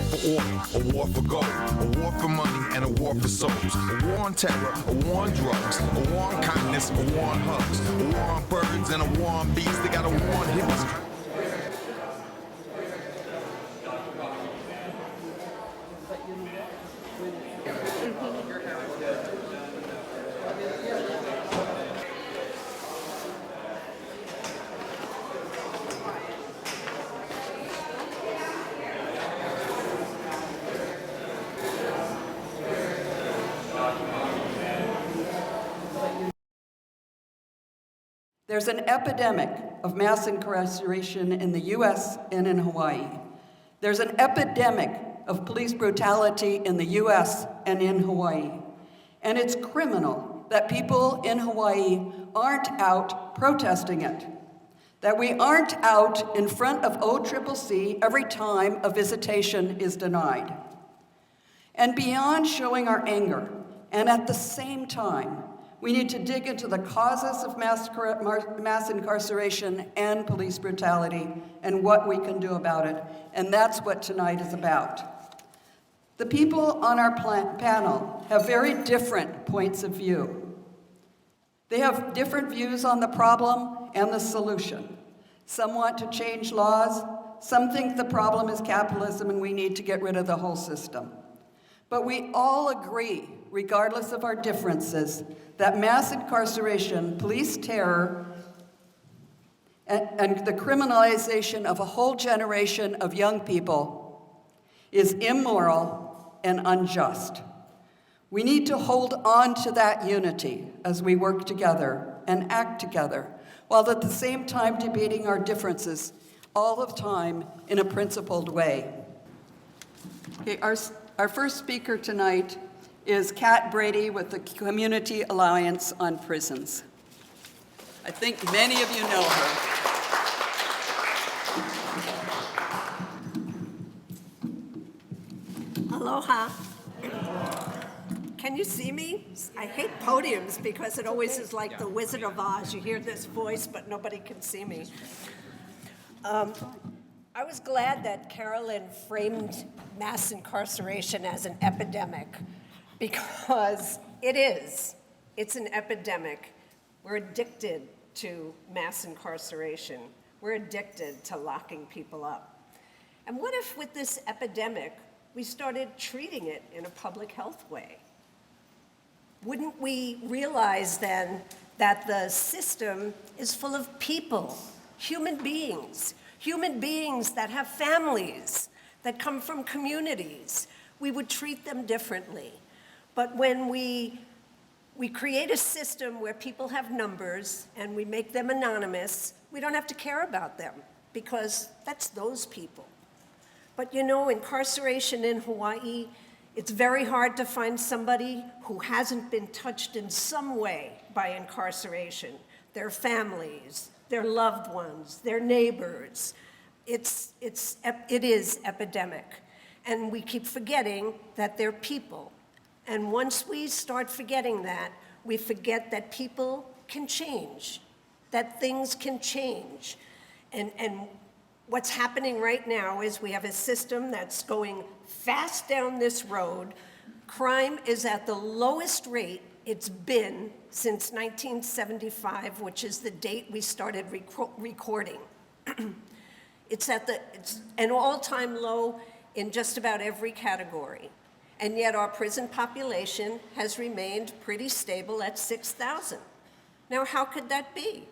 for order, a war for gold, a war for money, and a war for souls. A war on terror, a war on drugs, a war on kindness, a war on hugs, a war on birds, and a war on bees. They got a war on humans. There's an epidemic of mass incarceration in the US and in Hawaii. There's an epidemic of police brutality in the US and in Hawaii. And it's criminal that people in Hawaii aren't out protesting it. That we aren't out in front of OCCC every time a visitation is denied. And beyond showing our anger, and at the same time, we need to dig into the causes of mass incarceration and police brutality and what we can do about it. And that's what tonight is about. The people on our panel have very different points of view. They have different views on the problem and the solution. Some want to change laws. Some think the problem is capitalism and we need to get rid of the whole system. But we all agree, regardless of our differences, that mass incarceration, police terror, and the criminalization of a whole generation of young people is immoral and unjust. We need to hold on to that unity as we work together and act together, while at the same time debating our differences all the time in a principled way. Okay, our first speaker tonight is Kat Brady with the Community Alliance on Prisons. I think many of you know her. Aloha. Can you see me? I hate podiums because it always is like the Wizard of Oz. You hear this voice, but nobody can see me. I was glad that Carolyn framed mass incarceration as an epidemic, because it is. It's an epidemic. We're addicted to mass incarceration. We're addicted to locking people up. And what if with this epidemic, we started treating it in a public health way? Wouldn't we realize then that the system is full of people, human beings that have families, that come from communities? We would treat them differently. But when we create a system where people have numbers and we make them anonymous, we don't have to care about them because that's those people. But you know, incarceration in Hawaii, it's very hard to find somebody who hasn't been touched in some way by incarceration. Their families, their loved ones, their neighbors. It is epidemic. And we keep forgetting that they're people. And once we start forgetting that, we forget that people can change, that things can change. And what's happening right now is we have a system that's going fast down this road. Crime is at the lowest rate it's been since 1975, which is the date we started recording. It's an all-time low in just about every category. And yet our prison population has remained pretty stable at 6,000. Now, how could that be?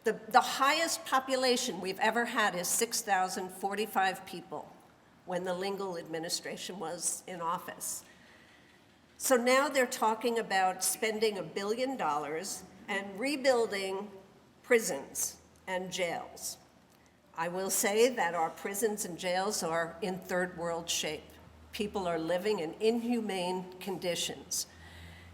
The highest population we've ever had is 6,045 people when the Lingle administration was in office. So now they're talking about spending $1 billion and rebuilding prisons and jails. I will say that our prisons and jails are in third world shape. People are living in inhumane conditions.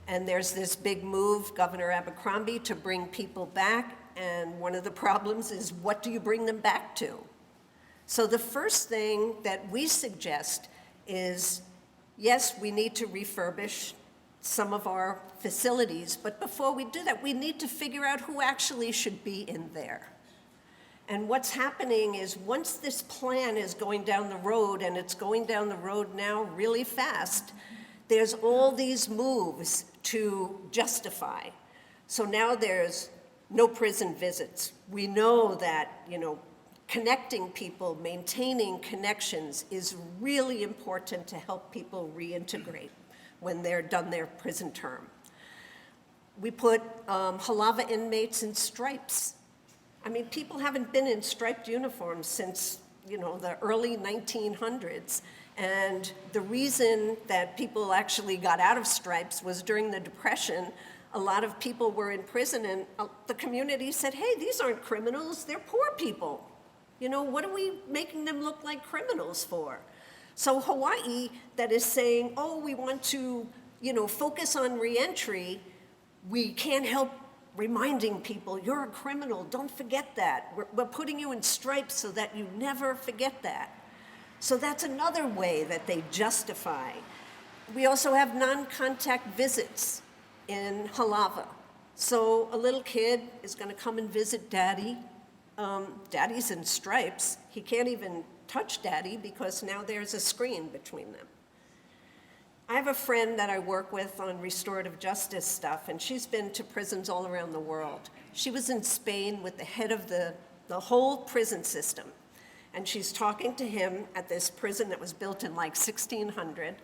And there's this big move, Governor Abercrombie, to bring people back. And one of the problems is, what do you bring them back to? So the first thing that we suggest is, yes, we need to refurbish some of our facilities, but before we do that, we need to figure out who actually should be in there. And what's happening is once this plan is going down the road, and it's going down the road now really fast, there's all these moves to justify. So now there's no prison visits. We know that, connecting people, maintaining connections is really important to help people reintegrate when they're done their prison term. We put Halava inmates in stripes. I mean, people haven't been in striped uniforms since, the early 1900s. And the reason that people actually got out of stripes was during the Depression. A lot of people were in prison, and the community said, hey, these aren't criminals, they're poor people. What are we making them look like criminals for? So Hawaii, that is saying, oh, we want to, focus on reentry, we can't help reminding people, you're a criminal, don't forget that. We're putting you in stripes so that you never forget that. So that's another way that they justify. We also have non-contact visits in Halava. So a little kid is going to come and visit daddy. Daddy's in stripes. He can't even touch daddy because now there's a screen between them. I have a friend that I work with on restorative justice stuff, and she's been to prisons all around the world. She was in Spain with the head of the whole prison system, and she's talking to him at this prison that was built in like 1600,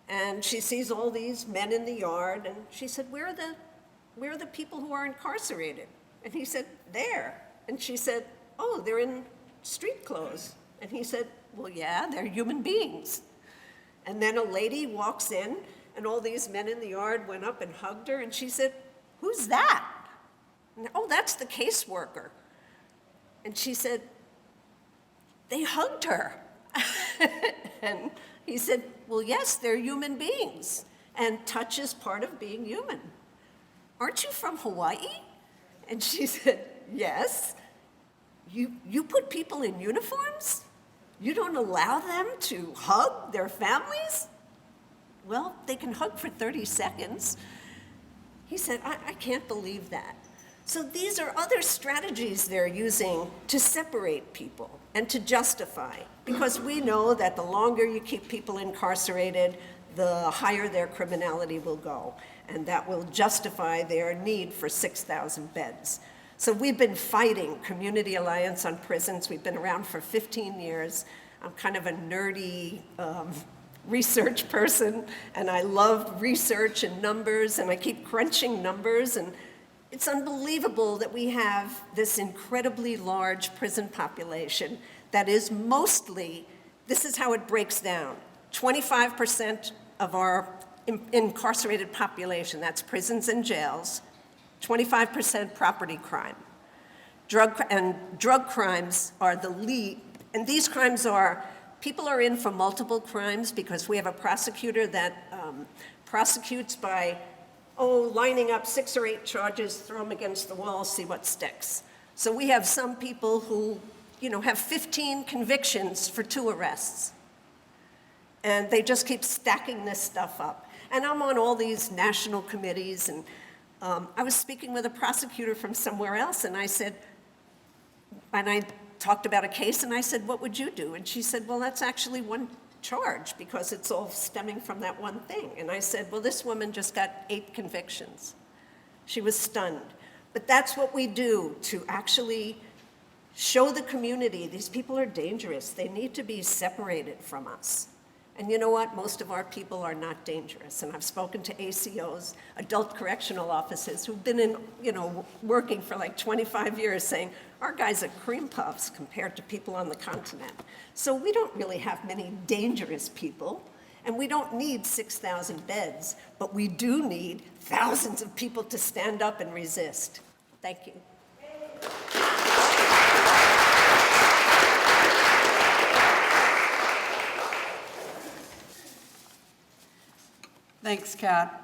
and she sees all these men in the yard, and she said, where are the people who are incarcerated? And he said, there. And she said, oh, they're in street clothes. And he said, well, yeah, they're human beings. And then a lady walks in, and all these men in the yard went up and hugged her, and she said, who's that? And, oh, that's the caseworker. And she said, they hugged her. And he said, well, yes, they're human beings, and touch is part of being human. Aren't you from Hawaii? And she said, yes. You put people in uniforms? You don't allow them to hug their families? Well, they can hug for 30 seconds. He said, I can't believe that. So these are other strategies they're using to separate people and to justify, because we know that the longer you keep people incarcerated, the higher their criminality will go, and that will justify their need for 6,000 beds. So we've been fighting Community Alliance on Prisons. We've been around for 15 years. I'm kind of a nerdy research person, and I love research and numbers, and I keep crunching numbers, and it's unbelievable that we have this incredibly large prison population that is mostly, this is how it breaks down, 25% of our incarcerated population, that's prisons and jails, 25% property crime. Drug crimes are the lead, and these crimes are, people are in for multiple crimes because we have a prosecutor that prosecutes by, lining up 6 or 8 charges, throw them against the wall, see what sticks. So we have some people who, have 15 convictions for 2 arrests. And they just keep stacking this stuff up. And I'm on all these national committees, and I was speaking with a prosecutor from somewhere else, and I talked about a case, and I said, what would you do? And she said, well, that's actually one charge because it's all stemming from that one thing. And I said, well, this woman just got 8 convictions. She was stunned. But that's what we do to actually show the community these people are dangerous. They need to be separated from us. And you know what? Most of our people are not dangerous. And I've spoken to ACOs, adult correctional officers, who've been in, working for like 25 years saying, our guys are cream puffs compared to people on the continent. So we don't really have many dangerous people, and we don't need 6,000 beds, but we do need thousands of people to stand up and resist. Thank you. Thanks, Kat.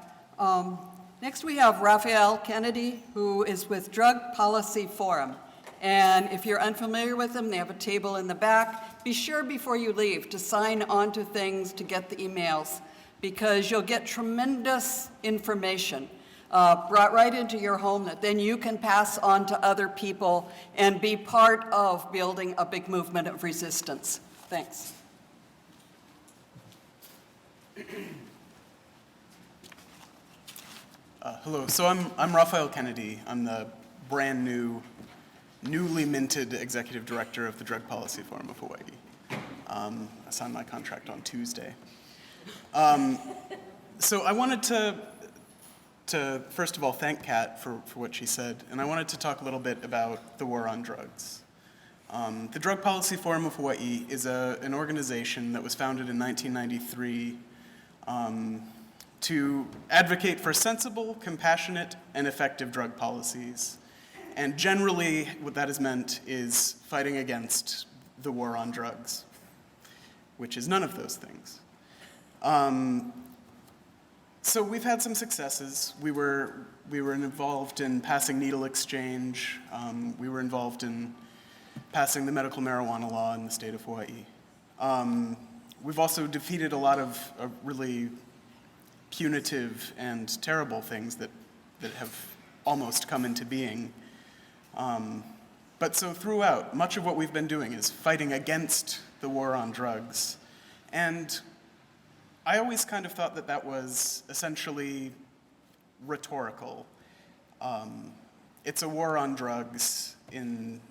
Next we have Raphael Kennedy, who is with Drug Policy Forum. And if you're unfamiliar with them, they have a table in the back. Be sure before you leave to sign on to things to get the emails, because you'll get tremendous information brought right into your home that then you can pass on to other people and be part of building a big movement of resistance. Thanks. Hello, so I'm Raphael Kennedy. I'm the brand new, newly minted executive director of the Drug Policy Forum of Hawaii. I signed my contract on Tuesday. So I wanted to first of all thank Kat for what she said, and I wanted to talk a little bit about the war on drugs. The Drug Policy Forum of Hawaii is an organization that was founded in 1993 to advocate for sensible, compassionate, and effective drug policies. And generally, what that has meant is fighting against the war on drugs, which is none of those things. So we've had some successes. We were involved in passing needle exchange. We were involved in passing the medical marijuana law in the state of Hawaii. We've also defeated a lot of really punitive and terrible things that have almost come into being. But so throughout, much of what we've been doing is fighting against the war on drugs. And I always kind of thought that that was essentially rhetorical. It's a war on drugs in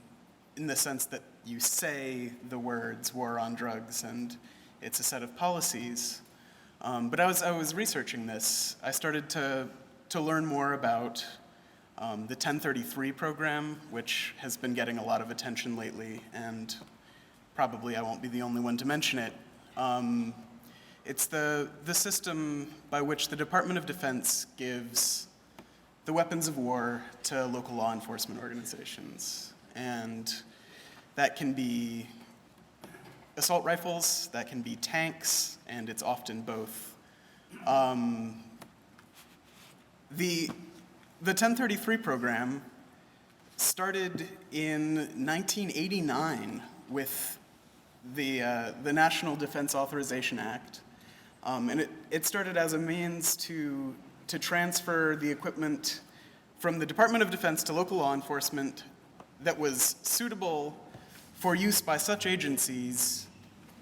the sense that you say the words war on drugs and it's a set of policies. But as I was researching this, I started to learn more about the 1033 program, which has been getting a lot of attention lately, and probably I won't be the only one to mention it. It's the system by which the Department of Defense gives the weapons of war to local law enforcement organizations. And that can be assault rifles, that can be tanks, and it's often both. The 1033 program started in 1989 with the National Defense Authorization Act, and it started as a means to transfer the equipment from the Department of Defense to local law enforcement that was suitable for use by such agencies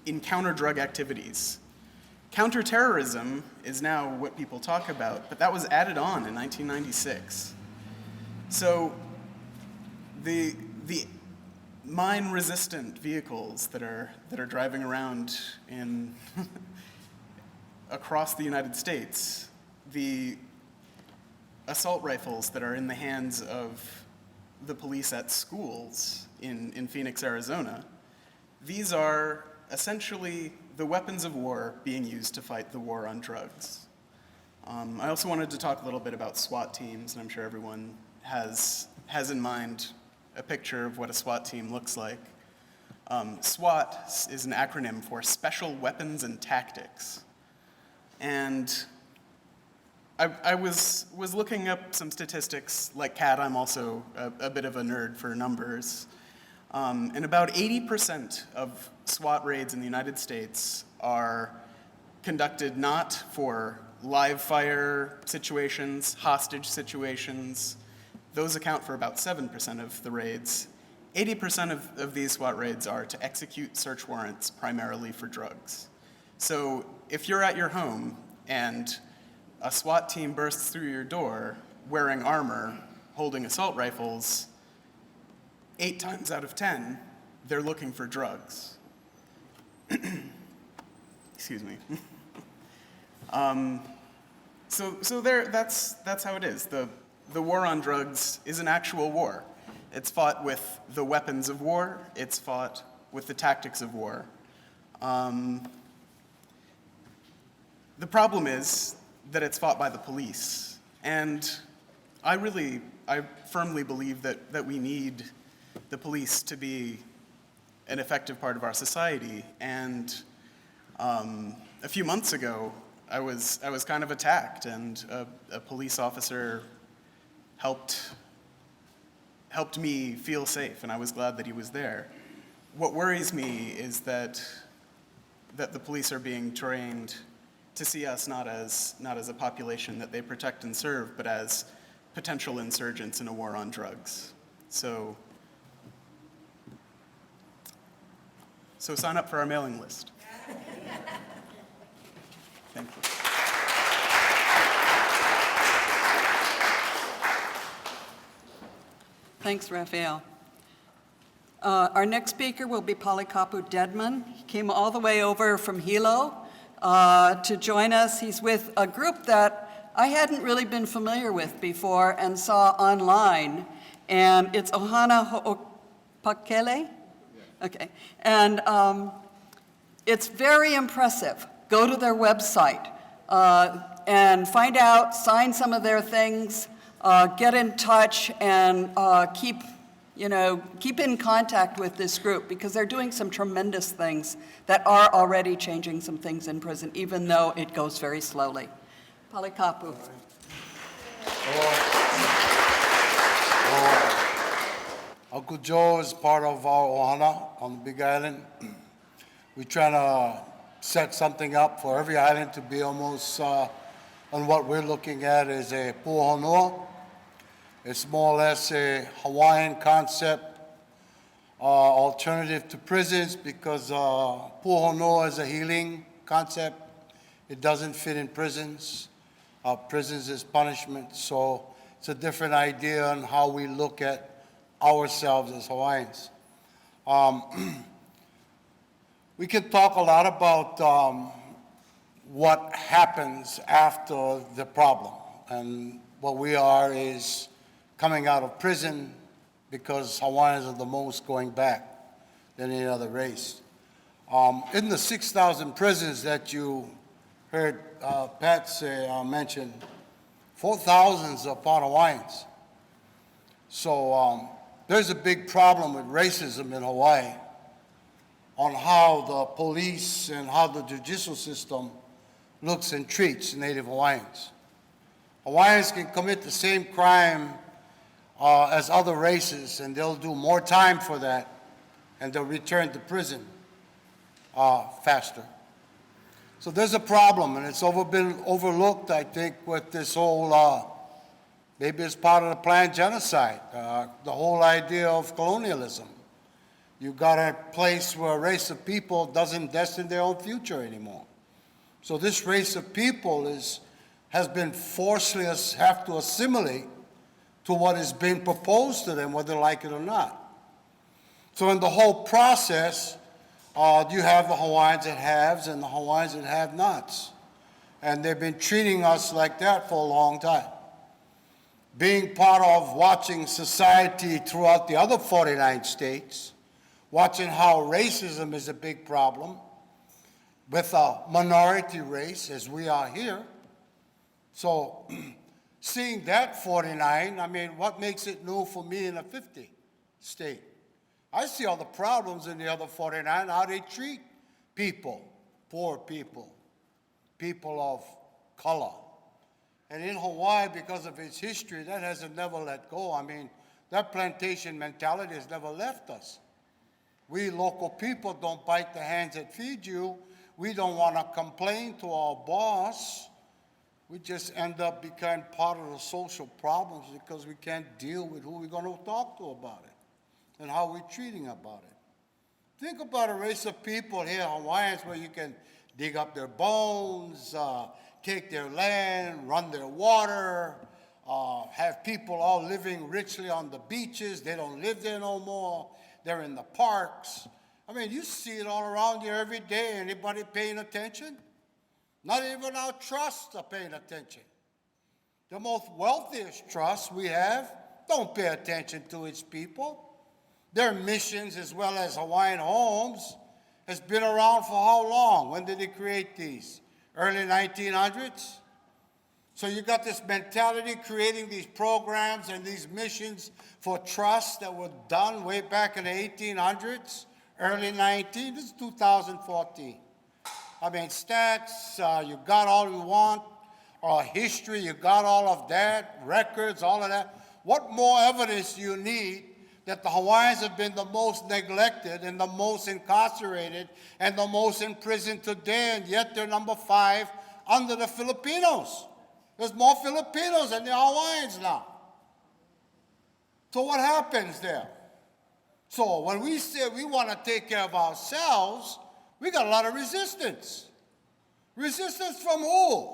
in counter-drug activities. Counterterrorism is now what people talk about, but that was added on in 1996. So the mine-resistant vehicles that are driving around in across the United States, the assault rifles that are in the hands of the police at schools in Phoenix, Arizona, these are essentially the weapons of war being used to fight the war on drugs. I also wanted to talk a little bit about SWAT teams, and I'm sure everyone has in mind a picture of what a SWAT team looks like. SWAT is an acronym for Special Weapons and Tactics. And I was looking up some statistics. Like Kat, I'm also a bit of a nerd for numbers. And about 80% of SWAT raids in the United States are conducted not for live fire situations, hostage situations. Those account for about 7% of the raids. 80% of these SWAT raids are to execute search warrants primarily for drugs. So if you're at your home and a SWAT team bursts through your door wearing armor, holding assault rifles, 8 times out of 10, they're looking for drugs. Excuse me. So that's how it is. The war on drugs is an actual war. It's fought with the weapons of war. It's fought with the tactics of war. The problem is that it's fought by the police. And I firmly believe that we need the police to be an effective part of our society. And a few months ago, I was kind of attacked, and a police officer helped me feel safe, and I was glad that he was there. What worries me is that the police are being trained to see us not as a population that they protect and serve, but as potential insurgents in a war on drugs. So sign up for our mailing list. Thank you. Thanks, Raphael. Our next speaker will be Polikapu Dedman. He came all the way over from Hilo to join us. He's with a group that I hadn't really been familiar with before and saw online, and it's Ohana Ho'opakele? Okay, and it's very impressive. Go to their website and find out, sign some of their things, get in touch, and keep in contact with this group, because they're doing some tremendous things that are already changing some things in prison, even though it goes very slowly. Polikapu. Uncle Joe is part of our ohana on the Big Island. We're trying to set something up for every island to be almost on what we're looking at as a pu'uhonua. It's more or less a Hawaiian concept, alternative to prisons, because pu'uhonua is a healing concept. It doesn't fit in prisons. Prisons is punishment, so it's a different idea on how we look at ourselves as Hawaiians. We can talk a lot about what happens after the problem, and what we are is coming out of prison, because Hawaiians are the most going back than any other race. In the 6,000 prisons that you heard Pat mention, 4,000 are upon Hawaiians. So there's a big problem with racism in Hawaii on how the police and how the judicial system looks and treats Native Hawaiians. Hawaiians can commit the same crime as other races, and they'll do more time for that, and they'll return to prison faster. So there's a problem, and it's been overlooked, I think, with this whole, maybe it's part of the planned genocide, the whole idea of colonialism. You've got a place where a race of people doesn't destine their own future anymore. So this race of people has been forcefully have to assimilate to what is being proposed to them, whether they like it or not. So in the whole process, you have the Hawaiians that haves and the Hawaiians that have-nots. And they've been treating us like that for a long time. Being part of watching society throughout the other 49 states, watching how racism is a big problem with a minority race, as we are here. So seeing that 49, I mean, what makes it new for me in a 50 state? I see all the problems in the other 49, how they treat people, poor people, people of color. And in Hawaii, because of its history, that hasn't never let go. I mean, that plantation mentality has never left us. We local people don't bite the hands that feed you. We don't want to complain to our boss. We just end up becoming part of the social problems because we can't deal with who we're going to talk to about it and how we're treating about it. Think about a race of people here, Hawaiians, where you can dig up their bones, take their land, run their water, have people all living richly on the beaches. They don't live there no more. They're in the parks. I mean, you see it all around you every day. Anybody paying attention? Not even our trusts are paying attention. The most wealthiest trusts we have don't pay attention to its people. Their missions, as well as Hawaiian Homes, has been around for how long? When did they create these? Early 1900s? So you got this mentality creating these programs and these missions for trusts that were done way back in the 1800s, early 19, this is 2014. I mean, stats, you got all you want, history, you got all of that, records, all of that. What more evidence do you need that the Hawaiians have been the most neglected and the most incarcerated and the most in prison today, and yet they're number 5 under the Filipinos. There's more Filipinos than there are Hawaiians now. So what happens there? So when we say we want to take care of ourselves, we got a lot of resistance. Resistance from who?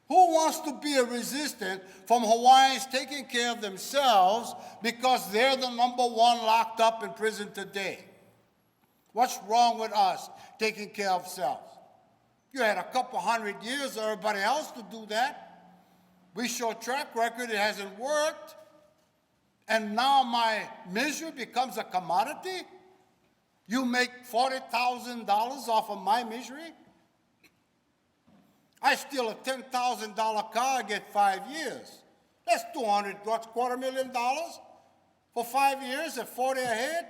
Who wants to be a resistant from Hawaiians taking care of themselves because they're the number one locked up in prison today? What's wrong with us taking care of selves? You had a couple 100 years of everybody else to do that. We show track record, it hasn't worked. And now my misery becomes a commodity? You make $40,000 off of my misery? I steal a $10,000 car, I get 5 years. That's $250,000 for 5 years at 40 a head?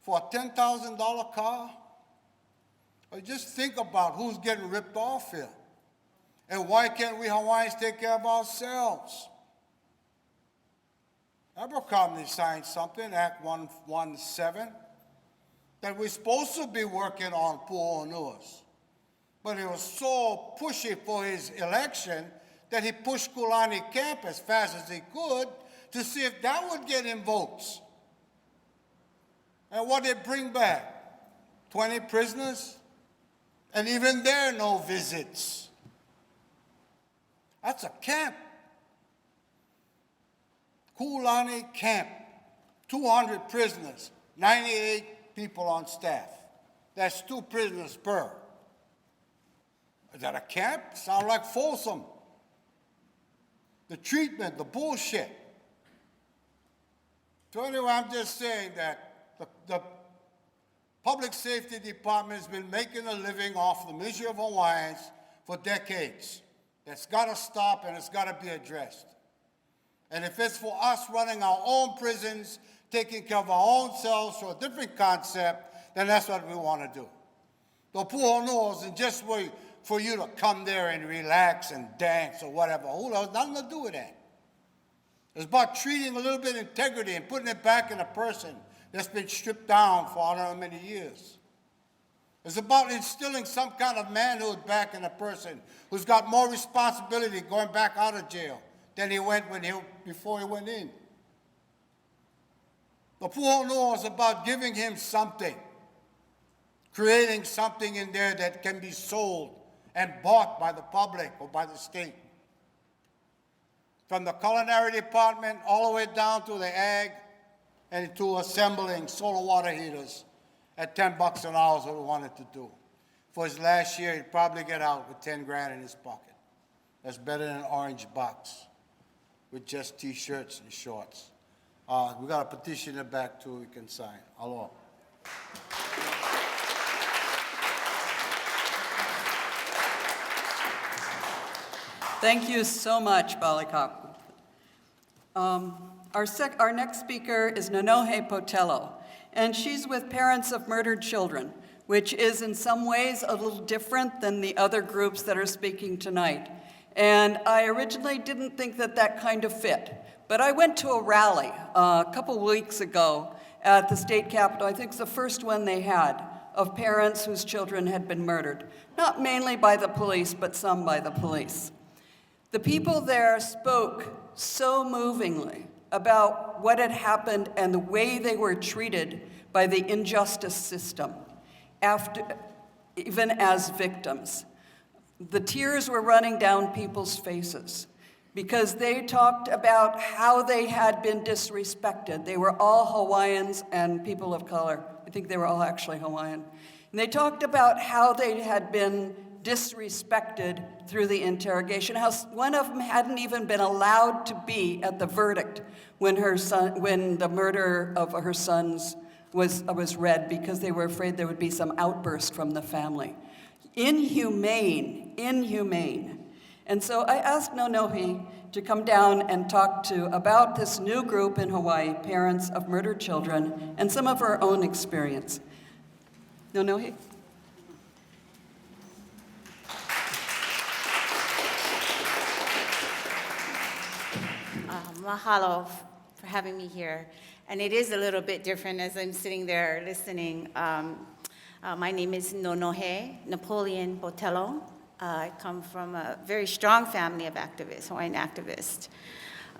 For a $10,000 car? Or just think about who's getting ripped off here. And why can't we Hawaiians take care of ourselves? Abercrombie signed something, Act 117, that we're supposed to be working on pu'unuas. But he was so pushy for his election that he pushed Kulani Camp as fast as he could to see if that would get him votes. And what did it bring back? 20 prisoners? And even there, no visits. That's a camp. Kulani Camp, 200 prisoners, 98 people on staff. That's 2 prisoners per. Is that a camp? Sound like Folsom. The treatment, the bullshit. So anyway, I'm just saying that the Public Safety Department has been making a living off the misery of Hawaiians for decades. That's got to stop and it's got to be addressed. And if it's for us running our own prisons, taking care of our own selves for a different concept, then that's what we want to do. The pu'unuas isn't just for you to come there and relax and dance or whatever. Who has nothing to do with that. It's about treating a little bit of integrity and putting it back in a person that's been stripped down for I don't know how many years. It's about instilling some kind of manhood back in a person who's got more responsibility going back out of jail than he went before he went in. The pu'unua is about giving him something, creating something in there that can be sold and bought by the public or by the state. From the culinary department all the way down to the ag and to assembling solar water heaters at $10 an hour is what we wanted to do. For his last year, he'd probably get out with 10 grand in his pocket. That's better than an orange box with just T-shirts and shorts. We got a petition in the back too we can sign. Aloha. Thank you so much, Balikap. Our next speaker is Nanohe Potello, and she's with Parents of Murdered Children, which is in some ways a little different than the other groups that are speaking tonight. And I originally didn't think that that kind of fit, but I went to a rally a couple weeks ago at the state capitol. I think it's the first one they had of parents whose children had been murdered, not mainly by the police, but some by the police. The people there spoke so movingly about what had happened and the way they were treated by the injustice system, even as victims. The tears were running down people's faces because they talked about how they had been disrespected. They were all Hawaiians and people of color. I think they were all actually Hawaiian. And they talked about how they had been disrespected through the interrogation, how one of them hadn't even been allowed to be at the verdict when the murder of her sons was read because they were afraid there would be some outburst from the family. Inhumane. And so I asked Nanohe to come down and talk about this new group in Hawaii, Parents of Murdered Children, and some of her own experience. Nanohe? Mahalo for having me here. And it is a little bit different as I'm sitting there listening. My name is Nonohe Napoleon Botello. I come from a very strong family of activists, Hawaiian activists.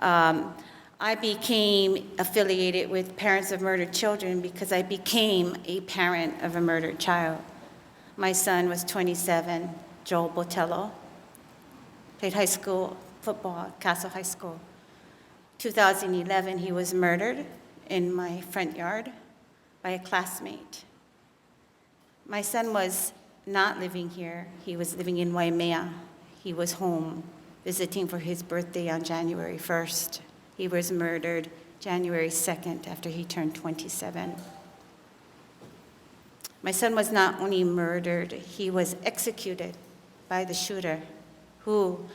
I became affiliated with Parents of Murdered Children because I became a parent of a murdered child. My son was 27, Joel Botello, played high school football at Castle High School. 2011, he was murdered in my front yard by a classmate. My son was not living here. He was living in Waimea. He was home visiting for his birthday on January 1st. He was murdered January 2nd after he turned 27. My son was not only murdered, he was executed by the shooter, who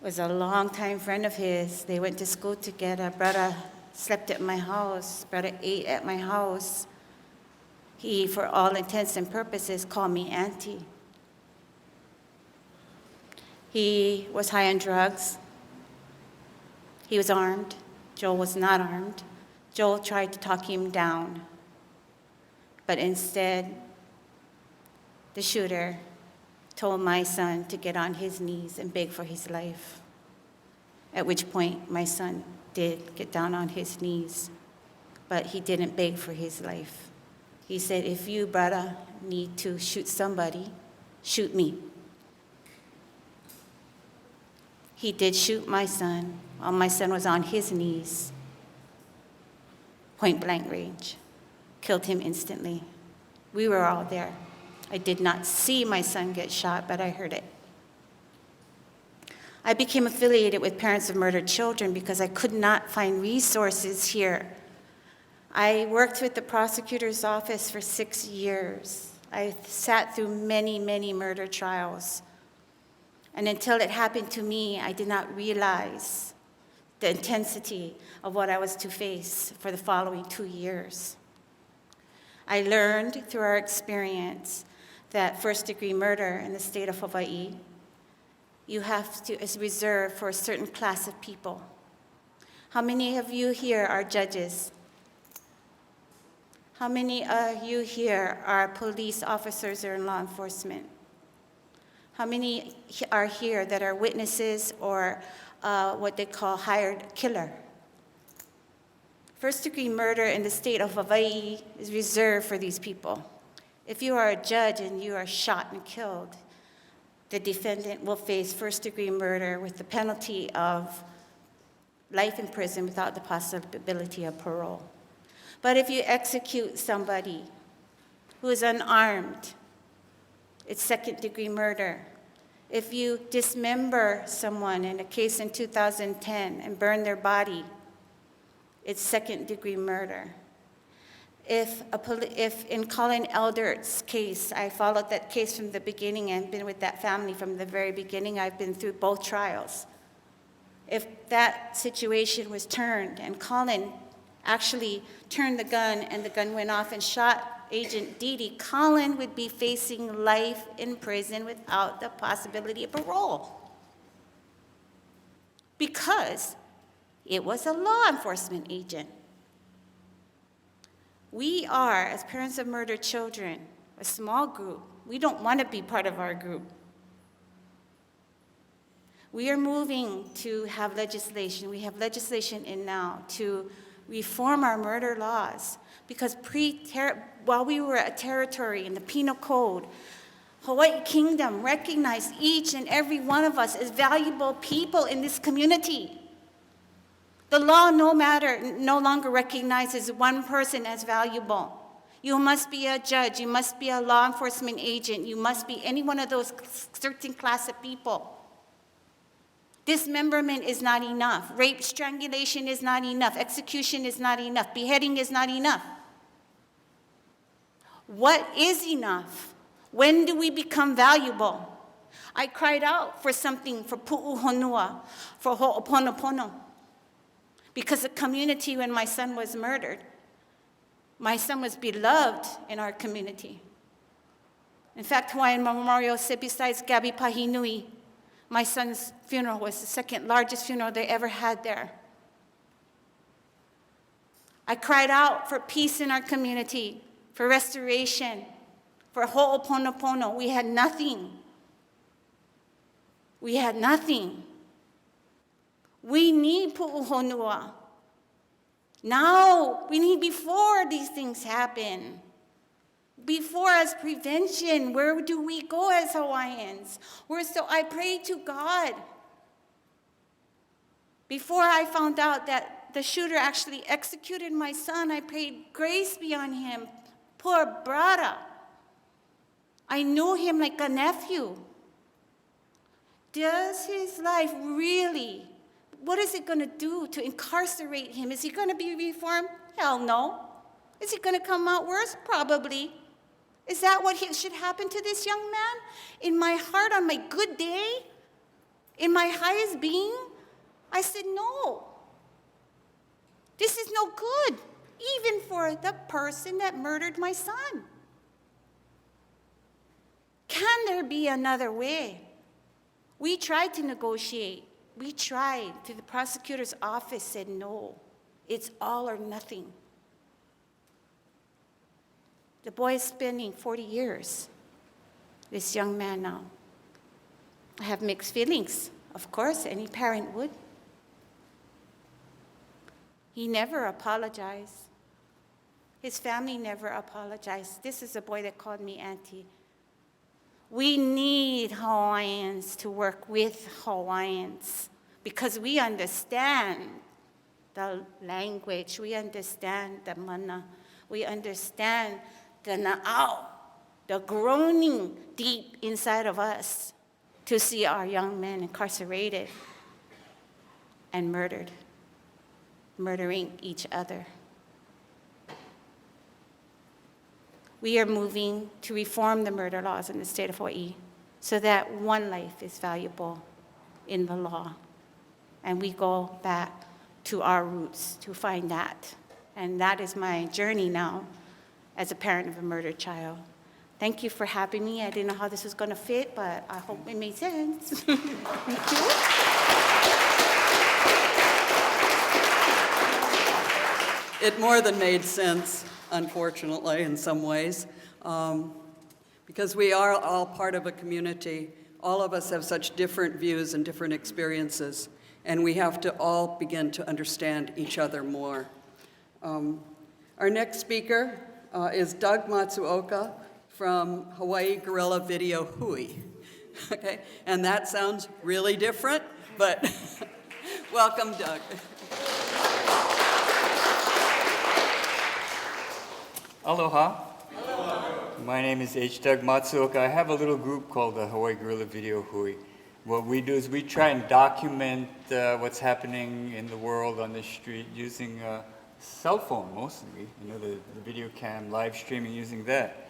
was a longtime friend of his. They went to school together. Brother slept at my house. Brother ate at my house. He, for all intents and purposes, called me auntie. He was high on drugs. He was armed. Joel was not armed. Joel tried to talk him down. But instead, the shooter told my son to get on his knees and beg for his life. At which point, my son did get down on his knees, but he didn't beg for his life. He said, if you, brother, need to shoot somebody, shoot me. He did shoot my son while my son was on his knees, point blank range, killed him instantly. We were all there. I did not see my son get shot, but I heard it. I became affiliated with Parents of Murdered Children because I could not find resources here. I worked with the prosecutor's office for 6 years. I sat through many, many murder trials. And until it happened to me, I did not realize the intensity of what I was to face for the following 2 years. I learned through our experience that first-degree murder in the state of Hawaii, is reserved for a certain class of people. How many of you here are judges? How many of you here are police officers or in law enforcement? How many are here that are witnesses or what they call hired killer? First-degree murder in the state of Hawaii is reserved for these people. If you are a judge and you are shot and killed, the defendant will face first-degree murder with the penalty of life in prison without the possibility of parole. But if you execute somebody who is unarmed, it's second-degree murder. If you dismember someone in a case in 2010 and burn their body, it's second-degree murder. If in Colin Eldert's case, I followed that case from the beginning and been with that family from the very beginning. I've been through both trials. If that situation was turned and Colin actually turned the gun and the gun went off and shot Agent Didi, Colin would be facing life in prison without the possibility of parole. Because it was a law enforcement agent. We are, as Parents of Murdered Children, a small group. We don't want to be part of our group. We are moving to have legislation. We have legislation in now to reform our murder laws. Because while we were a territory in the Penal Code, Hawaii Kingdom recognized each and every one of us as valuable people in this community. The law no longer recognizes one person as valuable. You must be a judge, you must be a law enforcement agent, you must be any one of those certain class of people. Dismemberment is not enough. Rape, strangulation is not enough. Execution is not enough. Beheading is not enough. What is enough? When do we become valuable? I cried out for something for pu'uhonua, for ho'oponopono. Because the community, when my son was murdered, my son was beloved in our community. In fact, Hawaiian Memorial said besides Gabi Pahinui, my son's funeral was the second largest funeral they ever had there. I cried out for peace in our community, for restoration, For Ho'oponopono, we had nothing. We had nothing. We need pu'uhonua. Now, we need before these things happen. Before, as prevention, where do we go as Hawaiians? I pray to God. Before I found out that the shooter actually executed my son, I prayed grace be on him. Poor brother. I knew him like a nephew. Does his life really, what is it going to do to incarcerate him? Is he going to be reformed? Hell no. Is he going to come out worse? Probably. Is that what should happen to this young man? In my heart, on my good day, in my highest being, I said, no. This is no good, even for the person that murdered my son. Can there be another way? We tried to negotiate. We tried. The prosecutor's office said no. It's all or nothing. The boy is spending 40 years, this young man now. I have mixed feelings, of course, any parent would. He never apologized. His family never apologized. This is a boy that called me auntie. We need Hawaiians to work with Hawaiians because we understand the language, we understand the mana, we understand the na'au, the groaning deep inside of us to see our young men incarcerated and murdered, murdering each other. We are moving to reform the murder laws in the state of Hawaii so that one life is valuable in the law. And we go back to our roots to find that. And that is my journey now as a parent of a murdered child. Thank you for having me. I didn't know how this was going to fit, but I hope it made sense. Thank you. It more than made sense, unfortunately, in some ways, because we are all part of a community. All of us have such different views and different experiences, and we have to all begin to understand each other more. Our next speaker is Doug Matsuoka from Hawaii Guerrilla Video Hui. Okay, and that sounds really different, but welcome, Doug. Aloha. Aloha. My name is H. Doug Matsuoka. I have a little group called the Hawaii Guerrilla Video Hui. What we do is we try and document what's happening in the world on the street using a cell phone mostly, the video cam, live streaming using that.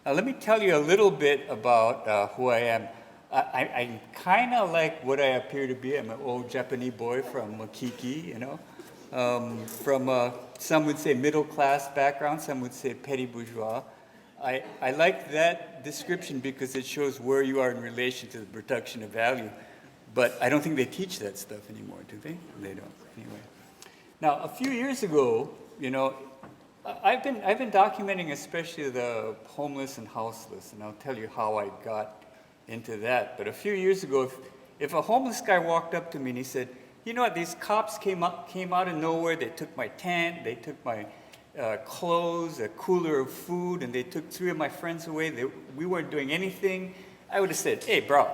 Now let me tell you a little bit about who I am. I'm kind of like what I appear to be. I'm an old Japanese boy from Makiki, from some would say middle-class background, some would say petty bourgeois. I like that description because it shows where you are in relation to the production of value. But I don't think they teach that stuff anymore, do they? They don't, anyway. Now, a few years ago, I've been documenting especially the homeless and houseless, and I'll tell you how I got into that. But a few years ago, if a homeless guy walked up to me and he said, you know what, these cops came out of nowhere, they took my tent, they took my clothes, a cooler of food, and they took 3 of my friends away. We weren't doing anything. I would have said, hey, bro,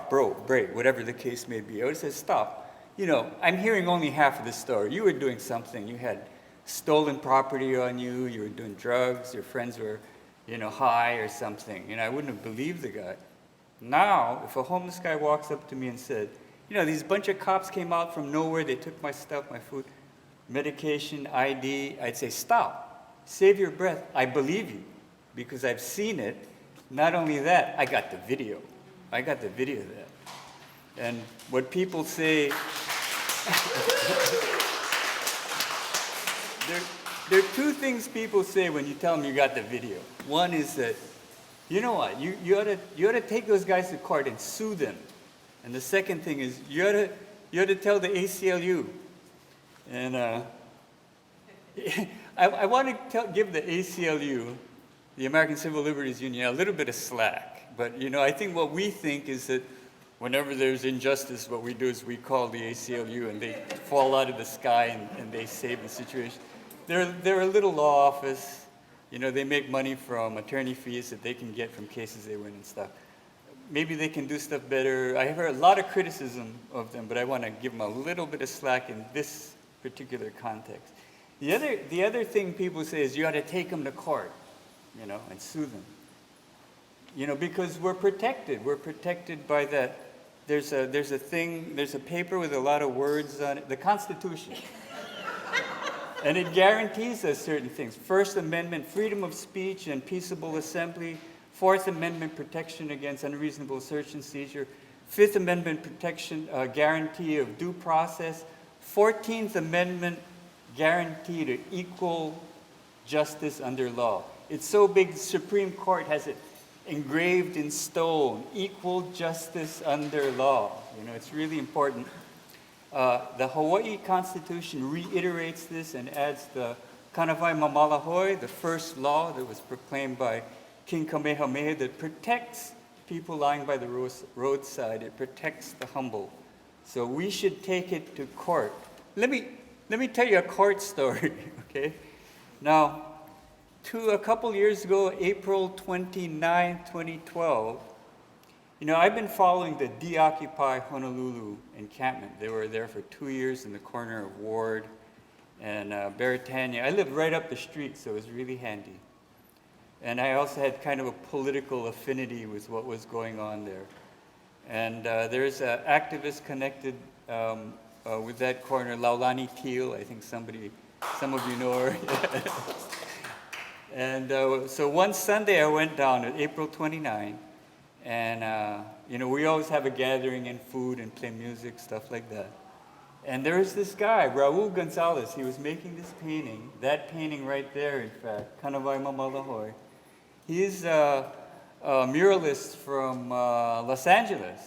whatever the case may be. I would have said, stop. I'm hearing only half of the story. You were doing something. You had stolen property on you. You were doing drugs. Your friends were, high or something. I wouldn't have believed the guy. Now, if a homeless guy walks up to me and said, these bunch of cops came out from nowhere. They took my stuff, my food, medication, ID. I'd say, stop. Save your breath. I believe you because I've seen it. Not only that, I got the video. I got the video of that. And what people say, there are 2 things people say when you tell them you got the video. One is that, you know what, you ought to take those guys to court and sue them. And the second thing is you ought to tell the ACLU. And I want to give the ACLU the American Civil Liberties Union a little bit of slack. But, you know, I think what we think is that whenever there's injustice, what we do is we call the ACLU and they fall out of the sky and they save the situation. They're a little law office. You know, they make money from attorney fees that they can get from cases they win and stuff. Maybe they can do stuff better. I have heard a lot of criticism of them, but I want to give them a little bit of slack in this particular context. The other thing people say is you ought to take them to court, you know, and sue them. You know, because we're protected. We're protected by that. There's a paper with a lot of words on it, the Constitution. And it guarantees us certain things. First Amendment, freedom of speech and peaceable assembly. Fourth Amendment, protection against unreasonable search and seizure. Fifth Amendment, protection, guarantee of due process. 14th Amendment, guarantee to equal justice under law. It's so big, the Supreme Court has it engraved in stone, equal justice under law. You know, it's really important. The Hawaii Constitution reiterates this and adds the Kanawai Mamalahoi, the first law that was proclaimed by King Kamehameha that protects people lying by the roadside. It protects the humble. So we should take it to court. Let me tell you a court story, okay? Now, a couple years ago, April 29, 2012, you know, I've been following the De-Occupy Honolulu encampment. They were there for 2 years in the corner of Ward and Beretania. I lived right up the street, so it was really handy. And I also had kind of a political affinity with what was going on there. And there's an activist connected with that corner, Laulani Teal. I think some of you know her. And so one Sunday I went down, April 29, and you know, we always have a gathering and food and play music, stuff like that. And there was this guy, Raul Gonzalez. He was making this painting, that painting right there, in fact, Kanawai Mamalahoi. He's a muralist from Los Angeles,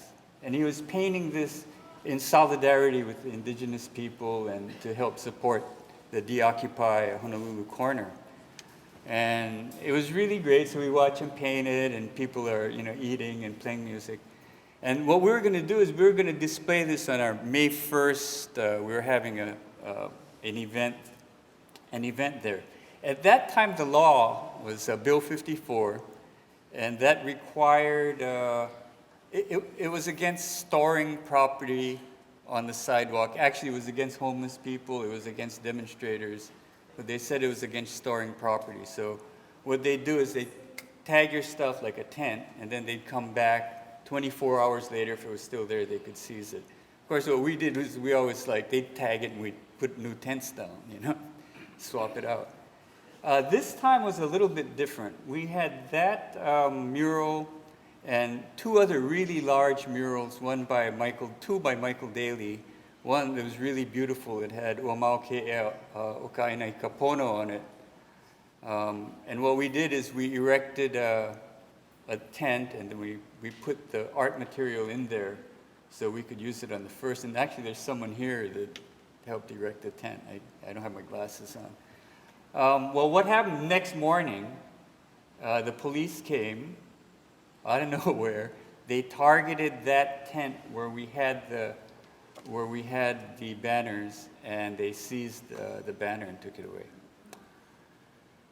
and he was painting this in solidarity with the indigenous people and to help support the De-Occupy Honolulu corner. And it was really great, so we watch him paint it, and people are, you know, eating and playing music. And what we were going to do is we were going to display this on our May 1st. We were having an event there. At that time, the law was Bill 54, and that required, it was against storing property on the sidewalk. Actually, it was against homeless people, it was against demonstrators, but they said it was against storing property. So what they do is they tag your stuff like a tent, and then they'd come back 24 hours later. If it was still there, they could seize it. Of course, what we did was we always they'd tag it and we'd put new tents down, you know, swap it out. This time was a little bit different. We had that mural and two other really large murals, two by Michael Daly. One that was really beautiful. It had Uamau Ke'e Okainai Kapono on it. And what we did is we erected a tent, and then we put the art material in there so we could use it on the first. And actually, there's someone here that helped erect the tent. I don't have my glasses on. Well, what happened next morning, the police came out of nowhere. They targeted that tent where we had the banners, and they seized the banner and took it away.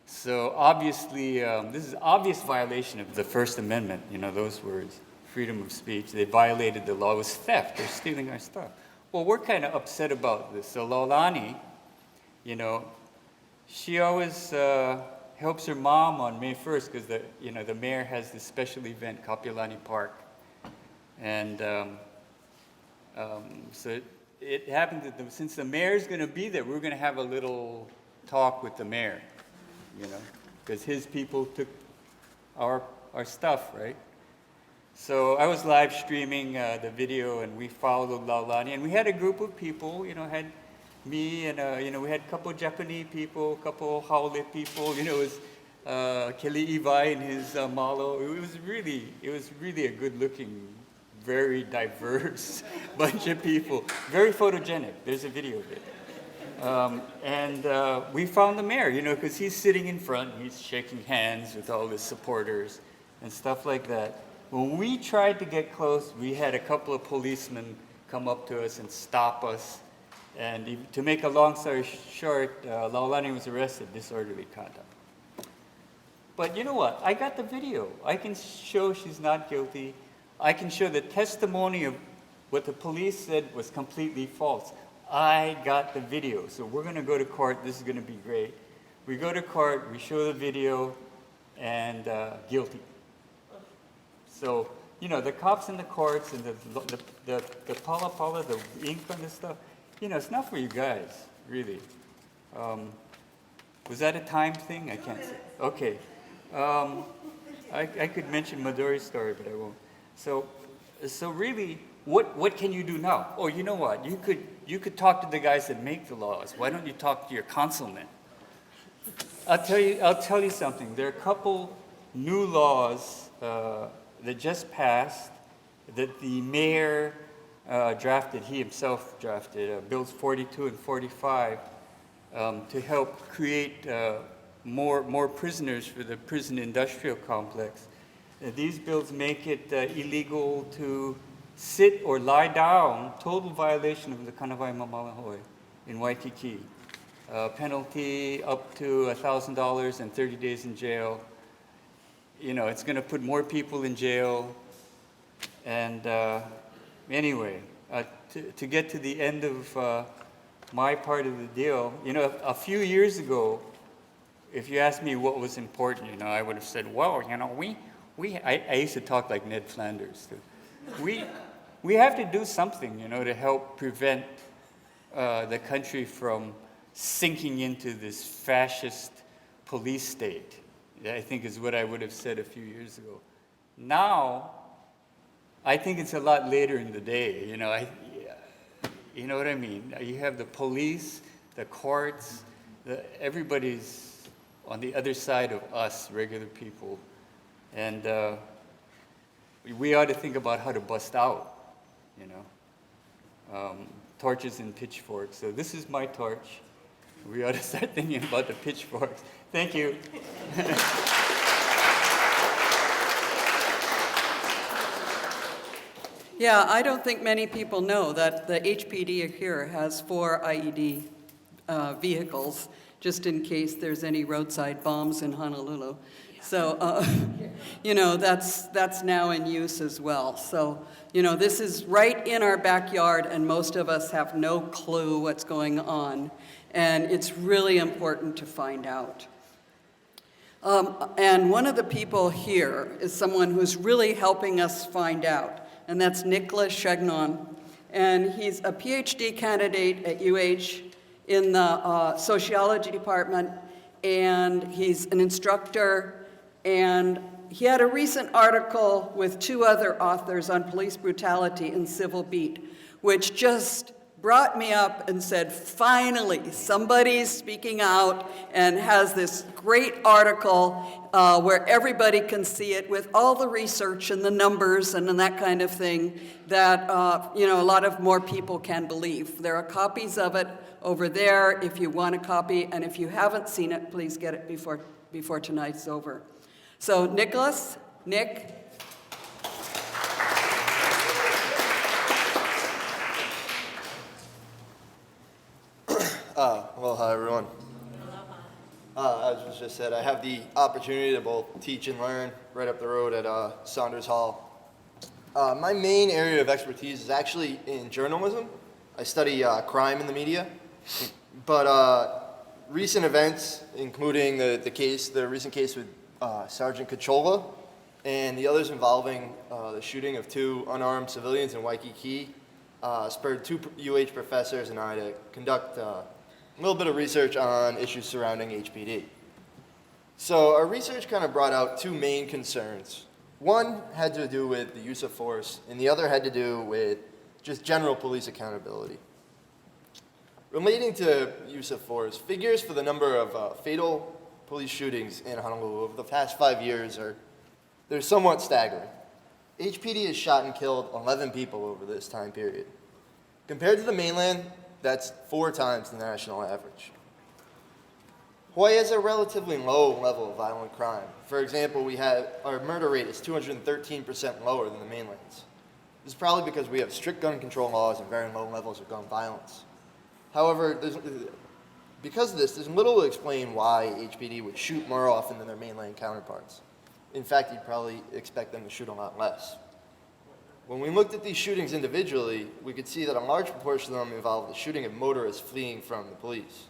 So obviously, this is an obvious violation of the First Amendment, you know, those words, freedom of speech. They violated the law. It was theft. They're stealing our stuff. Well, we're kind of upset about this. So Laulani, you know, she always helps her mom on May 1st because the mayor has this special event, Kapiolani Park. And so it happened that since the mayor's going to be there, we're going to have a little talk with the mayor, you know, because his people took our stuff, right? So I was live streaming the video, and we followed Laulani, and we had a group of people, you know, had me and, you know, we had a couple Japanese people, a couple Haole people, you know, it was Keli Iwai and his malo. It was really a good-looking, very diverse bunch of people. Very photogenic. There's a video of it. We found the mayor, because he's sitting in front, he's shaking hands with all his supporters and stuff like that. When we tried to get close, we had a couple of policemen come up to us and stop us. And to make a long story short, Laulani was arrested, disorderly conduct. But you know what? I got the video. I can show she's not guilty. I can show the testimony of what the police said was completely false. I got the video. So we're going to go to court. This is going to be great. We go to court, we show the video, and guilty. So, the cops in the courts and the pala, the ink on this stuff, it's not for you guys, really. Was that a time thing? I can't say. Okay. I could mention Midori's story, but I won't. So really, what can you do now? Oh, you know what? You could talk to the guys that make the laws. Why don't you talk to your councilman? I'll tell you something. There are a couple new laws that just passed that the mayor drafted. He himself drafted bills 42 and 45 to help create more prisoners for the prison industrial complex. These bills make it illegal to sit or lie down, total violation of the Kanawai Mamalahoi in Waikiki. Penalty up to $1,000 and 30 days in jail. It's going to put more people in jail. And anyway, to get to the end of my part of the deal, a few years ago, if you asked me what was important, I would have said, well, I used to talk like Ned Flanders. We have to do something, to help prevent the country from sinking into this fascist police state. I think is what I would have said a few years ago. Now, I think it's a lot later in the day. You know what I mean? You have the police, the courts, everybody's on the other side of us, regular people. And we ought to think about how to bust out, torches and pitchforks. So this is my torch. We ought to start thinking about the pitchforks. Thank you. Yeah, I don't think many people know that the HPD here has 4 IED vehicles, just in case there's any roadside bombs in Honolulu. So, that's now in use as well. So, this is right in our backyard, and most of us have no clue what's going on. And it's really important to find out. And one of the people here is someone who's really helping us find out, and that's Nicholas Chagnon. And he's a PhD candidate at UH in the sociology department, and he's an instructor, and he had a recent article with 2 other authors on police brutality in Civil Beat, which just brought me up and said, finally, somebody's speaking out and has this great article where everybody can see it with all the research and the numbers and that kind of thing that, a lot of more people can believe. There are copies of it over there if you want a copy, and if you haven't seen it, please get it before tonight's over. So, Nicholas, Nick. Hi everyone. As was just said, I have the opportunity to both teach and learn right up the road at Saunders Hall. My main area of expertise is actually in journalism. I study crime in the media, but recent events, including the recent case with Sergeant Cachola and the others involving the shooting of 2 unarmed civilians in Waikiki, spurred 2 UH professors and I to conduct a little bit of research on issues surrounding HPD. So our research kind of brought out 2 main concerns. One had to do with the use of force, and the other had to do with just general police accountability. Relating to use of force, figures for the number of fatal police shootings in Honolulu over the past 5 years they're somewhat staggering. HPD has shot and killed 11 people over this time period. Compared to the mainland, That's 4 times the national average. Hawaii has a relatively low level of violent crime. For example, our murder rate is 213% lower than the mainland's. This is probably because we have strict gun control laws and very low levels of gun violence. However, because of this, there's little to explain why HPD would shoot more often than their mainland counterparts. In fact, you'd probably expect them to shoot a lot less. When we looked at these shootings individually, we could see that a large proportion of them involved the shooting of motorists fleeing from the police.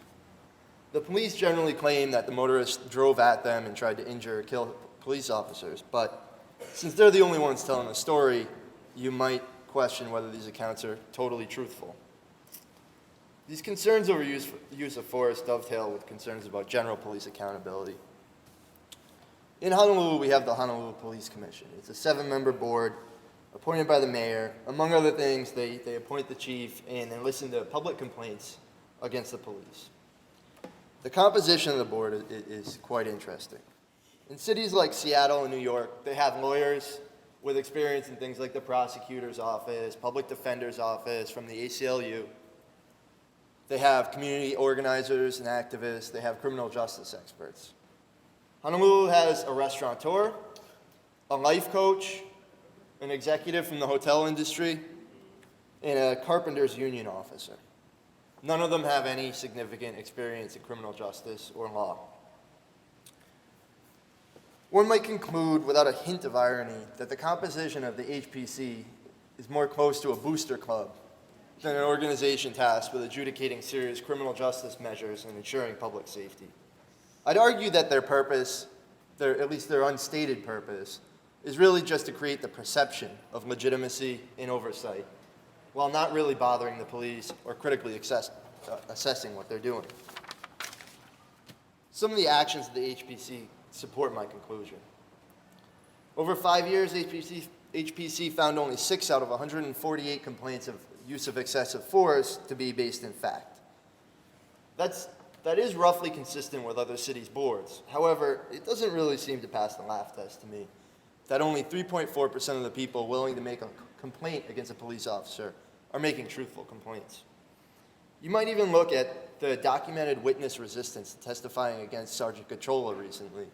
The police generally claim that the motorists drove at them and tried to injure or kill police officers, but since they're the only ones telling the story, you might question whether these accounts are totally truthful. These concerns over use of force dovetail with concerns about general police accountability. In Honolulu, we have the Honolulu Police Commission. It's a 7-member board appointed by the mayor. Among other things, they appoint the chief and they listen to public complaints against the police. The composition of the board is quite interesting. In cities like Seattle and New York, they have lawyers with experience in things like the prosecutor's office, public defender's office, from the ACLU. They have community organizers and activists. They have criminal justice experts. Honolulu has a restaurateur, a life coach, an executive from the hotel industry, and a carpenter's union officer. None of them have any significant experience in criminal justice or law. One might conclude, without a hint of irony, that the composition of the HPC is more close to a booster club than an organization tasked with adjudicating serious criminal justice measures and ensuring public safety. I'd argue that their purpose, at least their unstated purpose, is really just to create the perception of legitimacy and oversight, while not really bothering the police or critically assessing what they're doing. Some of the actions of the HPC support my conclusion. Over 5 years, HPC found only 6 out of 148 complaints of use of excessive force to be based in fact. That is roughly consistent with other cities' boards. However, it doesn't really seem to pass the laugh test to me, that only 3.4% of the people willing to make a complaint against a police officer are making truthful complaints. You might even look at the documented witness resistance to testifying against Sergeant Cachola recently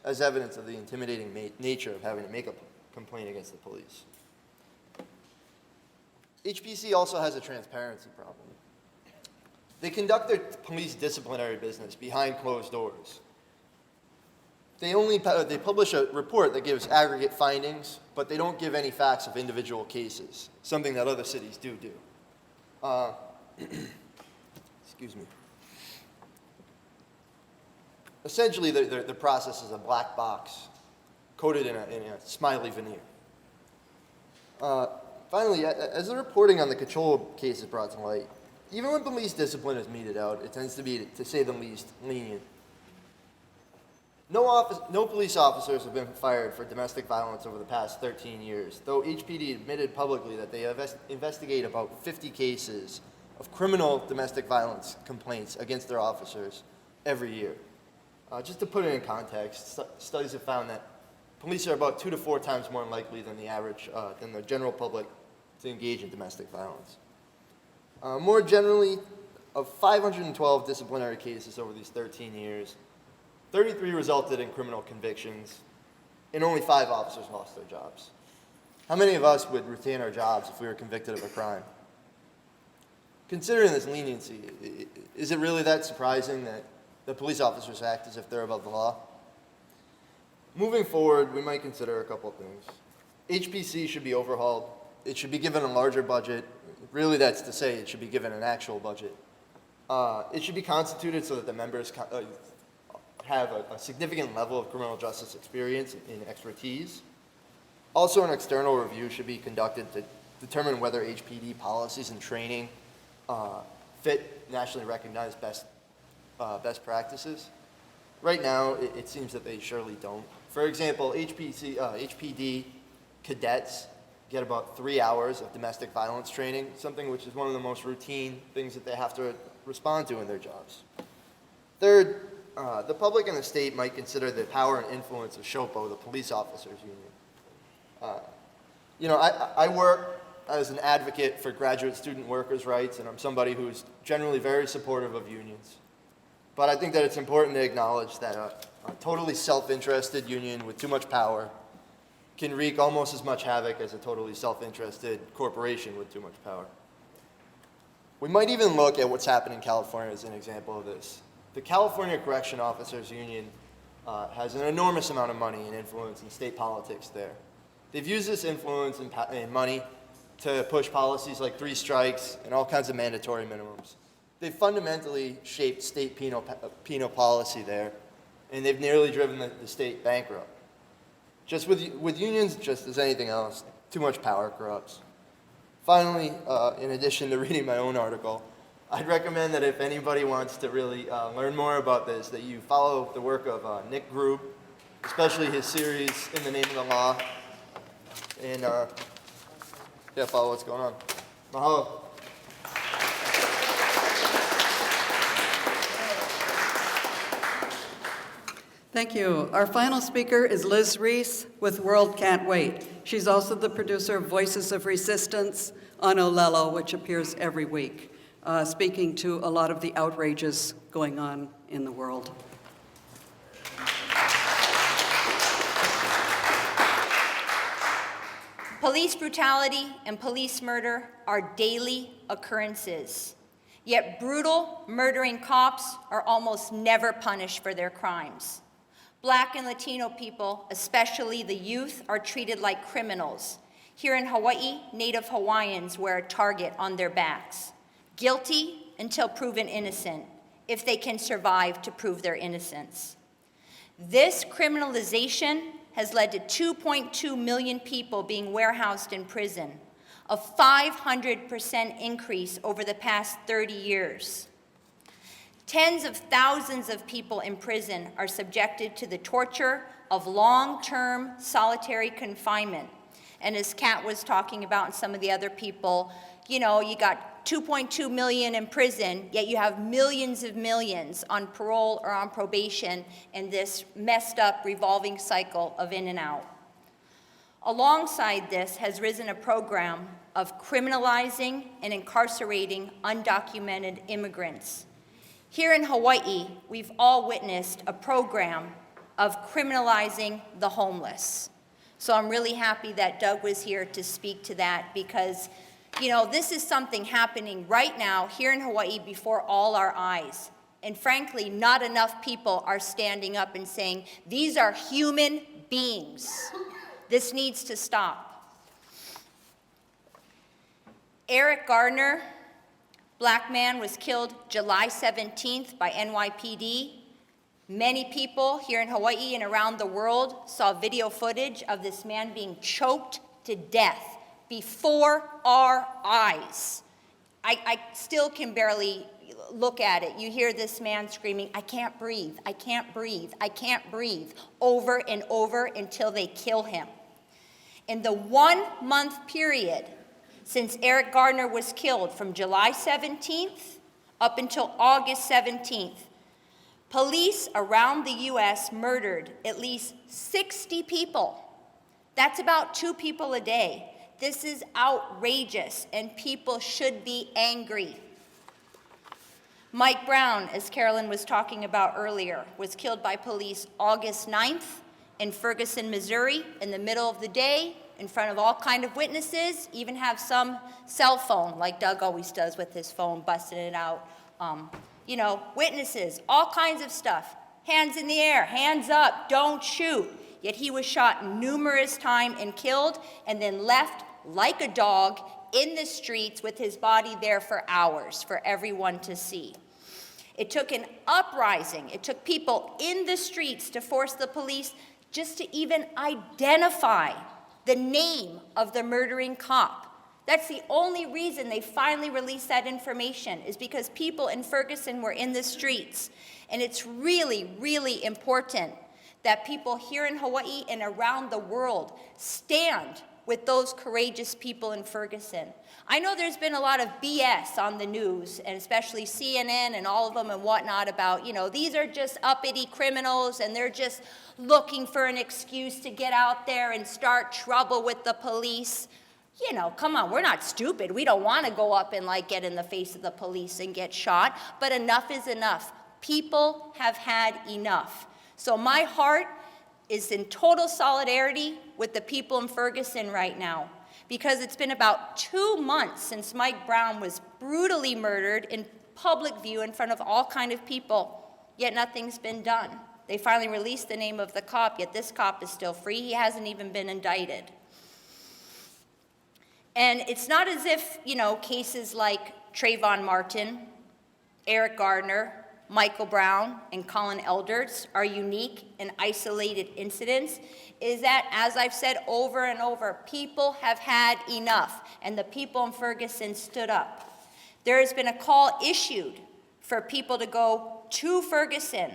as evidence of the intimidating nature of having to make a complaint against the police. HPC also has a transparency problem. They conduct their police disciplinary business behind closed doors. They publish a report that gives aggregate findings, but they don't give any facts of individual cases, something that other cities do. Excuse me. Essentially, the process is a black box coated in a smiley veneer. Finally, as the reporting on the Cachola case is brought to light, even when police discipline is meted out, it tends to be, to say the least, lenient. No police officers have been fired for domestic violence over the past 13 years, though HPD admitted publicly that they investigate about 50 cases of criminal domestic violence complaints against their officers every year. Just to put it in context, studies have found that police are about 2 to 4 times more likely than the general public to engage in domestic violence. More generally, of 512 disciplinary cases over these 13 years, 33 resulted in criminal convictions, and only 5 officers lost their jobs. How many of us would retain our jobs if we were convicted of a crime? Considering this leniency, is it really that surprising that the police officers act as if they're above the law? Moving forward, we might consider a couple of things. HPC should be overhauled. It should be given a larger budget. Really, that's to say it should be given an actual budget. It should be constituted so that the members have a significant level of criminal justice experience and expertise. Also, an external review should be conducted to determine whether HPD policies and training fit nationally recognized best practices. Right now, it seems that they surely don't. For example, HPD cadets get about 3 hours of domestic violence training, something which is one of the most routine things that they have to respond to in their jobs. Third, the public and the state might consider the power and influence of SHOPO, the police officers union. I work as an advocate for graduate student workers' rights, and I'm somebody who's generally very supportive of unions. But I think that it's important to acknowledge that a totally self-interested union with too much power can wreak almost as much havoc as a totally self-interested corporation with too much power. We might even look at what's happened in California as an example of this. The California Correction Officers Union has an enormous amount of money and influence in state politics there. They've used this influence and money to push policies like 3 strikes and all kinds of mandatory minimums. They've fundamentally shaped state penal policy there, and they've nearly driven the state bankrupt. Just with unions, just as anything else, too much power corrupts. Finally, in addition to reading my own article, I'd recommend that if anybody wants to really learn more about this, that you follow the work of Nick Grube, especially his series, In the Name of the Law, and yeah, follow what's going on. Mahalo. Thank you. Our final speaker is Liz Reese with World Can't Wait. She's also the producer of Voices of Resistance on Olelo, which appears every week, speaking to a lot of the outrages going on in the world. Police brutality and police murder are daily occurrences. Yet brutal, murdering cops are almost never punished for their crimes. Black and Latino people, especially the youth, are treated like criminals. Here in Hawaii, Native Hawaiians wear a target on their backs. Guilty until proven innocent, if they can survive to prove their innocence. This criminalization has led to 2.2 million people being warehoused in prison, a 500% increase over the past 30 years. Tens of thousands of people in prison are subjected to the torture of long-term solitary confinement. And as Kat was talking about and some of the other people, you know, you got 2.2 million in prison, yet you have millions of millions on parole or on probation in this messed up revolving cycle of in and out. Alongside this has risen a program of criminalizing and incarcerating undocumented immigrants. Here in Hawaii, we've all witnessed a program of criminalizing the homeless. So I'm really happy that Doug was here to speak to that because, you know, this is something happening right now here in Hawaii before all our eyes. And frankly, not enough people are standing up and saying, these are human beings. This needs to stop. Eric Gardner, black man, was killed July 17th by NYPD. Many people here in Hawaii and around the world saw video footage of this man being choked to death before our eyes. I still can barely look at it. You hear this man screaming, I can't breathe, I can't breathe, I can't breathe, over and over until they kill him. In the 1 month period since Eric Gardner was killed, from July 17th up until August 17th, police around the US murdered at least 60 people. That's about 2 people a day. This is outrageous, and people should be angry. Mike Brown, as Carolyn was talking about earlier, was killed by police August 9th in Ferguson, Missouri, in the middle of the day, in front of all kind of witnesses, even have some cell phone, like Doug always does with his phone, busting it out. You know, witnesses, all kinds of stuff. Hands in the air, hands up, don't shoot. Yet he was shot numerous times and killed, and then left like a dog in the streets with his body there for hours for everyone to see. It took an uprising. It took people in the streets to force the police just to even identify the name of the murdering cop. That's the only reason they finally released that information, is because people in Ferguson were in the streets. And it's really, really important that people here in Hawaii and around the world stand with those courageous people in Ferguson. I know there's been a lot of BS on the news, and especially CNN and all of them and whatnot about, you know, these are just uppity criminals and they're just looking for an excuse to get out there and start trouble with the police. You know, come on, we're not stupid. We don't want to go up and like get in the face of the police and get shot, but enough is enough. People have had enough. So my heart is in total solidarity with the people in Ferguson right now, because it's been about 2 months since Mike Brown was brutally murdered in public view in front of all kind of people, yet nothing's been done. They finally released the name of the cop, yet this cop is still free. He hasn't even been indicted. And it's not as if, you know, cases like Trayvon Martin, Eric Gardner, Michael Brown, and Colin Elderts are unique and isolated incidents. Is that, as I've said over and over, people have had enough, and the people in Ferguson stood up. There has been a call issued for people to go to Ferguson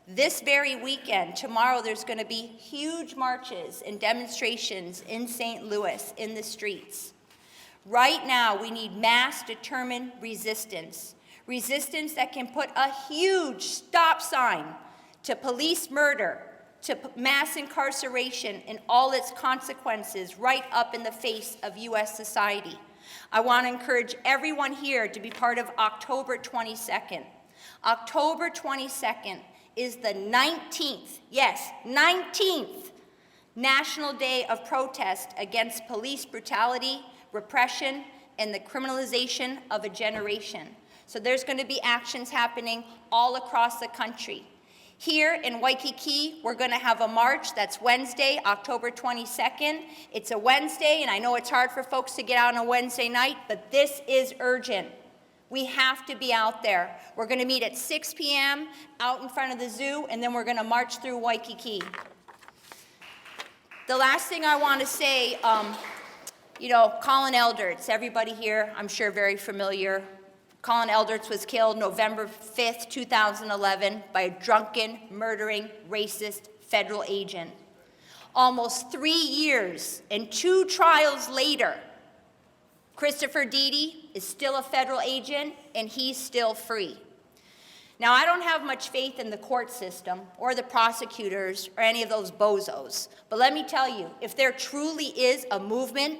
this very weekend. Tomorrow there's going to be huge marches and demonstrations in St. Louis in the streets. Right now, we need mass determined resistance. Resistance that can put a huge stop sign to police murder, to mass incarceration and all its consequences right up in the face of U.S. society. I want to encourage everyone here to be part of October 22nd. October 22nd is the 19th, yes, 19th National Day of Protest against police brutality, repression, and the criminalization of a generation. So there's going to be actions happening all across the country. Here in Waikiki, we're going to have a march that's Wednesday, October 22nd. It's a Wednesday, and I know it's hard for folks to get out on a Wednesday night, but this is urgent. We have to be out there. We're going to meet at 6 p.m. out in front of the zoo, and then we're going to march through Waikiki. The last thing I want to say, you know, Colin Elderts, everybody here, I'm sure very familiar. Colin Elderts was killed November 5th, 2011 by a drunken, murdering, racist federal agent. Almost 3 years and 2 trials later, Christopher Deedy is still a federal agent and he's still free. Now, I don't have much faith in the court system or the prosecutors or any of those bozos, but let me tell you, if there truly is a movement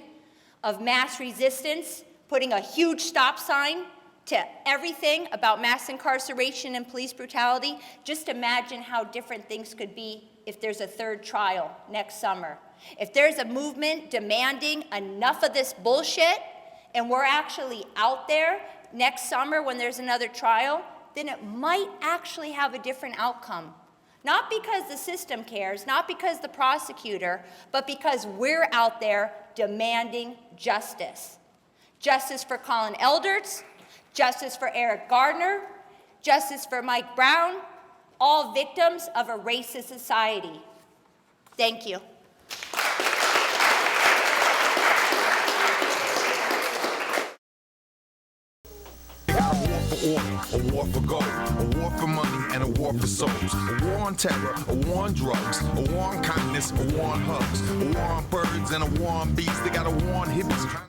of mass resistance, putting a huge stop sign to everything about mass incarceration and police brutality, just imagine how different things could be if there's a 3rd trial next summer. If there's a movement demanding enough of this bullshit, and we're actually out there next summer when there's another trial, then it might actually have a different outcome. Not because the system cares, not because the prosecutor, but because we're out there demanding justice. Justice for Colin Elderts, justice for Eric Gardner, justice for Mike Brown, all victims of a racist society. Thank you. A war for gold, a war for money, and a war for souls. A war on terror, a war on drugs, a war on kindness, a war on hugs. A war on birds and a war on bees. They got a war on hippies.